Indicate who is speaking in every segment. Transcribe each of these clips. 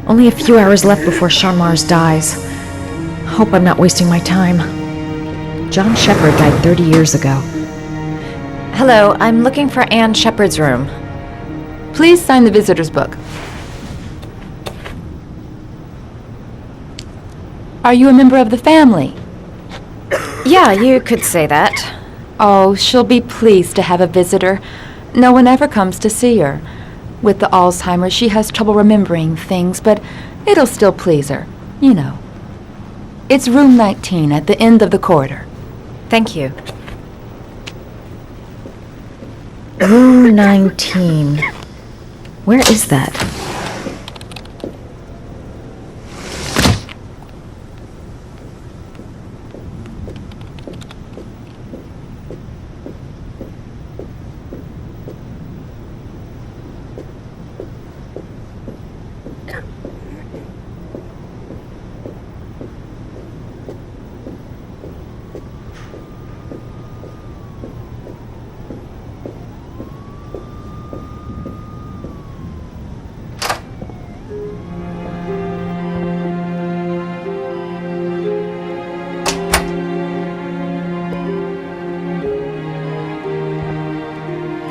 Speaker 1: Only a few hours left before Sean Mars dies. Hope I'm not wasting my time. John Sheppard died 30 years ago. Hello, I'm looking for Ann Sheppard's room.
Speaker 2: Please sign the visitor's book. Are you a member of the family?
Speaker 1: Yeah, you could say that.
Speaker 2: Oh, she'll be pleased to have a visitor. No one ever comes to see her. With the Alzheimer's, she has trouble remembering things, but it'll still please her, you know. It's room 19 at the end of the corridor.
Speaker 1: Thank you. Room 19. Where is that?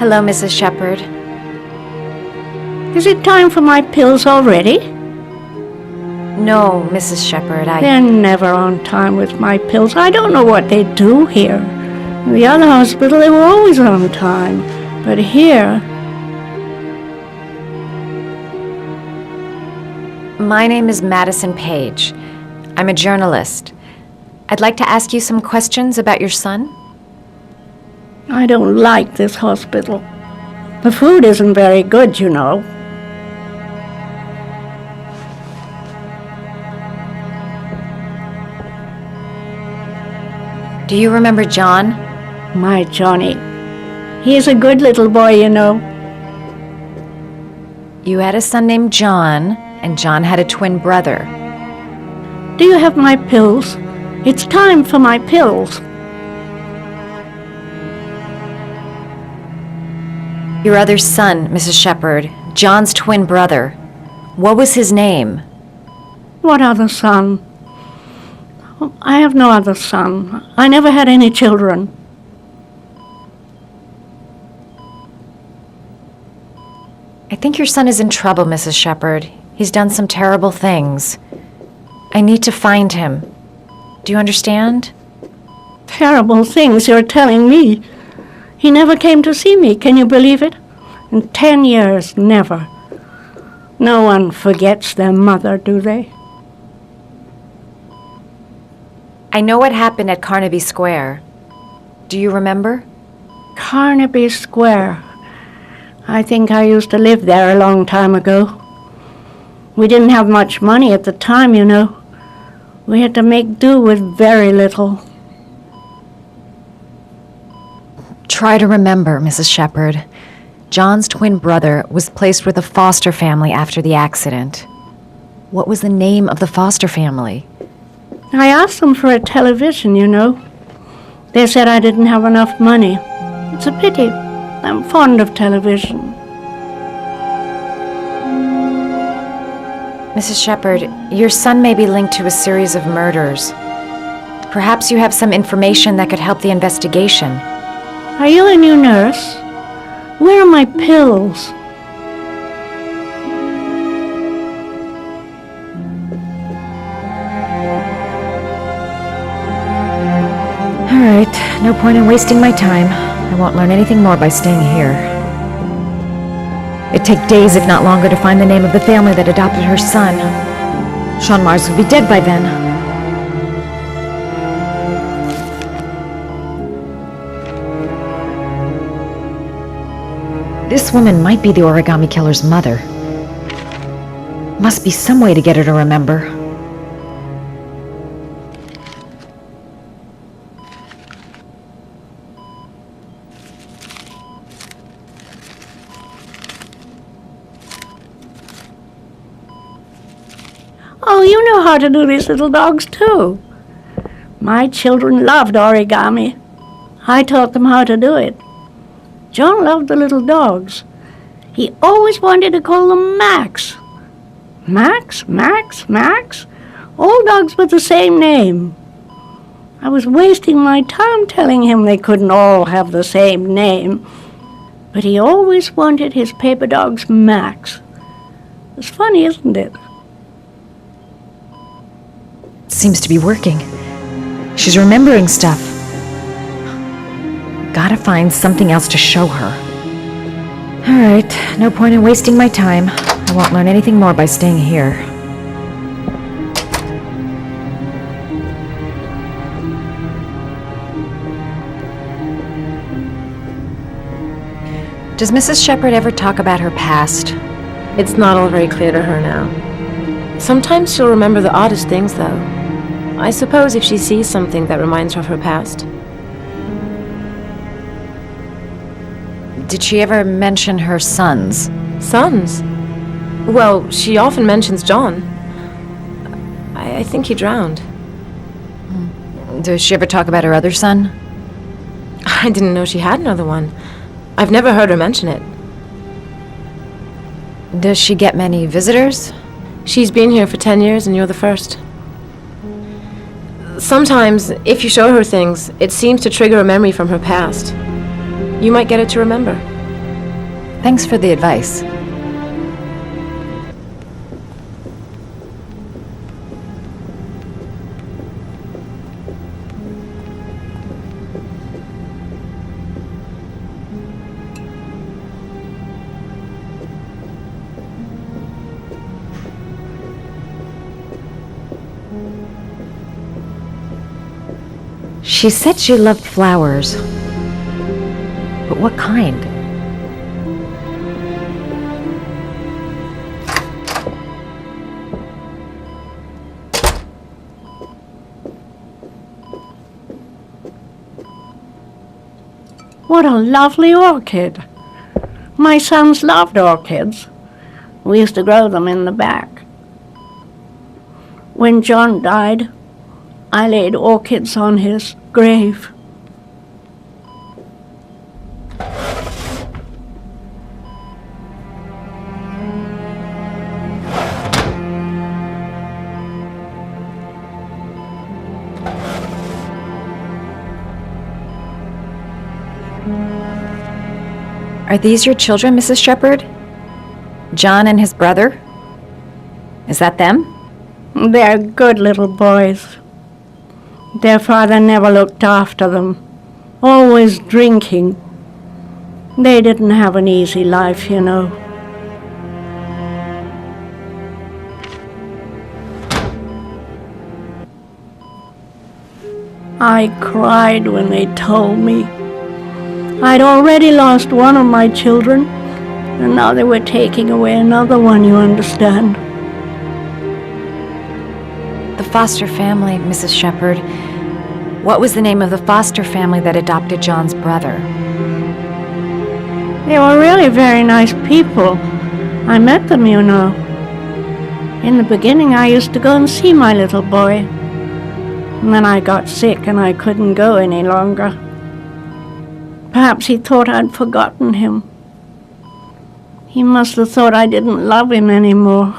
Speaker 1: Hello, Mrs. Sheppard.
Speaker 3: Is it time for my pills already?
Speaker 1: No, Mrs. Sheppard,
Speaker 3: They're never on time with my pills. I don't know what they do here. In the other hospital, they were always on time. But here...
Speaker 1: My name is Madison Page. I'm a journalist. I'd like to ask you some questions about your son.
Speaker 3: I don't like this hospital. The food isn't very good, you know.
Speaker 1: Do you remember John?
Speaker 3: My Johnny. He's a good little boy, you know.
Speaker 1: You had a son named John, and John had a twin brother.
Speaker 3: Do you have my pills? It's time for my pills.
Speaker 1: Your other son, Mrs. Sheppard, John's twin brother. What was his name?
Speaker 3: What other son? I have no other son. I never had any children.
Speaker 1: I think your son is in trouble, Mrs. Sheppard. He's done some terrible things. I need to find him. Do you understand?
Speaker 3: Terrible things you're telling me. He never came to see me, can you believe it? In 10 years, never. No one forgets their mother, do they?
Speaker 1: I know what happened at Carnaby Square. Do you remember?
Speaker 3: Carnaby Square. I think I used to live there a long time ago. We didn't have much money at the time, you know. We had to make do with very little.
Speaker 1: Try to remember, Mrs. Sheppard. John's twin brother was placed with a foster family after the accident. What was the name of the foster family?
Speaker 3: I asked them for a television, you know. They said I didn't have enough money. It's a pity. I'm fond of television.
Speaker 1: Mrs. Sheppard, your son may be linked to a series of murders. Perhaps you have some information that could help the investigation.
Speaker 3: Are you a new nurse? Where are my pills?
Speaker 1: All right, no point in wasting my time. I won't learn anything more by staying here. It'd take days, if not longer, to find the name of the family that adopted her son. Sean Mars would be dead by then. This woman might be the origami killer's mother. Must be some way to get her to remember.
Speaker 3: Oh, you know how to do these little dogs, too. My children loved origami. I taught them how to do it. John loved the little dogs. He always wanted to call them Max. Max, Max, Max? All dogs with the same name. I was wasting my time telling him they couldn't all have the same name. But he always wanted his paper dogs Max. It's funny, isn't it?
Speaker 1: Seems to be working. She's remembering stuff. Gotta find something else to show her. Alright, no point in wasting my time. I won't learn anything more by staying here. Does Mrs. Sheppard ever talk about her past?
Speaker 4: It's not all very clear to her now. Sometimes she'll remember the oddest things, though. I suppose if she sees something that reminds her of her past.
Speaker 1: Did she ever mention her sons?
Speaker 4: Sons? Well, she often mentions John. I think he drowned.
Speaker 1: Does she ever talk about her other son?
Speaker 4: I didn't know she had another one. I've never heard her mention it.
Speaker 1: Does she get many visitors?
Speaker 4: She's been here for 10 years and you're the first. Sometimes, if you show her things, it seems to trigger a memory from her past. You might get it to remember.
Speaker 1: Thanks for the advice. She said she loved flowers. But what kind?
Speaker 3: What a lovely orchid. My sons loved orchids. We used to grow them in the back. When John died, I laid orchids on his grave.
Speaker 1: Are these your children, Mrs. Sheppard? John and his brother? Is that them?
Speaker 3: They're good little boys. Their father never looked after them, always drinking. They didn't have an easy life, you know. I cried when they told me. I'd already lost one of my children, and now they were taking away another one, you understand.
Speaker 1: The foster family, Mrs. Sheppard. What was the name of the foster family that adopted John's brother?
Speaker 3: They were really very nice people. I met them, you know. In the beginning, I used to go and see my little boy. And then I got sick and I couldn't go any longer. Perhaps he thought I'd forgotten him. He must have thought I didn't love him anymore.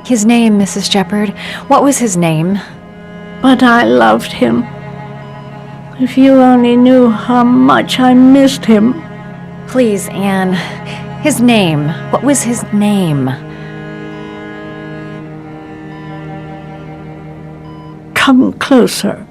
Speaker 1: His name, Mrs. Sheppard. What was his name?
Speaker 3: But I loved him. If you only knew how much I missed him.
Speaker 1: Please, Anne. His name. What was his name?
Speaker 3: Come closer.